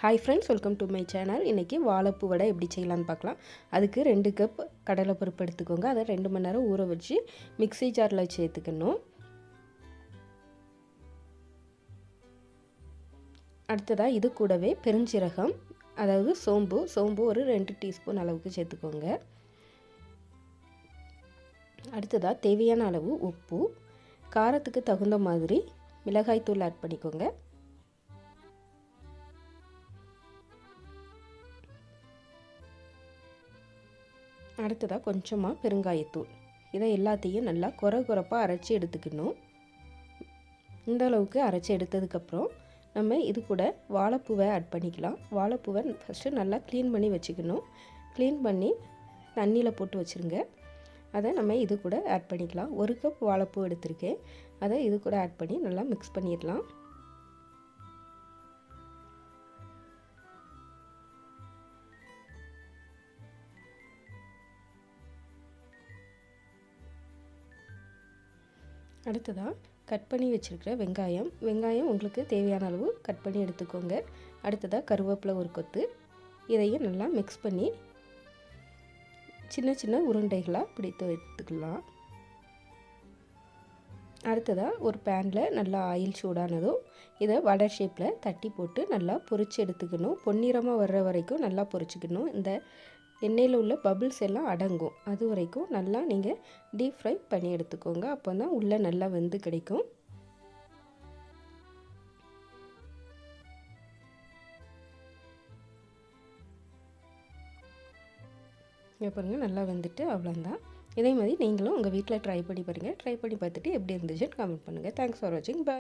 Hi friends, welcome to my channel. இன்றைக்கி வாழைப்பூ வடை எப்படி செய்யலான்னு பார்க்கலாம். அதுக்கு 2 கப் கடலைப்பருப்பு எடுத்துக்கோங்க. அதை 2 மணி நேரம் ஊற வச்சு மிக்ஸி ஜாரில் சேர்த்துக்கணும். அடுத்ததாக இது கூடவே பெருஞ்சீரகம், அதாவது சோம்பு ஒரு 2 டீஸ்பூன் அளவுக்கு சேர்த்துக்கோங்க. அடுத்ததாக தேவையான அளவு உப்பு, காரத்துக்கு தகுந்த மாதிரி மிளகாய்த்தூள் ஆட் பண்ணிக்கோங்க. அடுத்ததாக கொஞ்சமாக பெருங்காயத்தூள். இதை எல்லாத்தையும் நல்லா குறப்பாக அரைச்சி எடுத்துக்கணும். இந்த அளவுக்கு அரைச்சி எடுத்ததுக்கப்புறம் நம்ம இது கூட வாழைப்பூவை ஆட் பண்ணிக்கலாம். வாழைப்பூவை ஃபஸ்ட்டு நல்லா க்ளீன் பண்ணி வச்சுக்கணும். க்ளீன் பண்ணி தண்ணியில் போட்டு வச்சுருங்க. அதை நம்ம இது கூட ஆட் பண்ணிக்கலாம். 1 கப் வாழைப்பூ எடுத்திருக்கேன். அதை இது கூட ஆட் பண்ணி நல்லா மிக்ஸ் பண்ணிடலாம். அடுத்ததாக கட் பண்ணி வச்சுருக்கிற வெங்காயம் உங்களுக்கு தேவையான அளவு கட் பண்ணி எடுத்துக்கோங்க. அடுத்ததாக கருவேப்பிலை ஒரு கொத்து. இதையும் நல்லா மிக்ஸ் பண்ணி சின்ன சின்ன உருண்டைகளாக பிடித்து எடுத்துக்கலாம். அடுத்ததாக ஒரு பேனில் நல்லா ஆயில் சூடானதும் இதை வடை ஷேப்பில் தட்டி போட்டு நல்லா பொரித்து எடுத்துக்கணும். பொன்னிறமாக வர்ற வரைக்கும் நல்லா பொரிச்சிக்கணும். இந்த எண்ணெயில் உள்ள பபிள்ஸ் எல்லாம் அடங்கும். அது வரைக்கும் நல்லா நீங்கள் டீப் ஃப்ரை பண்ணி எடுத்துக்கோங்க. அப்போ தான் உள்ளே நல்லா வெந்து கிடைக்கும். இங்கே பாருங்கள், நல்லா வெந்துட்டு அவ்வளோதான். இதே மாதிரி நீங்களும் உங்கள் வீட்டில் ட்ரை பண்ணி பாருங்கள். ட்ரை பண்ணி பார்த்துட்டு எப்படி இருந்துச்சுன்னு கமெண்ட் பண்ணுங்கள். தேங்க்ஸ் ஃபார் வாட்சிங். பை.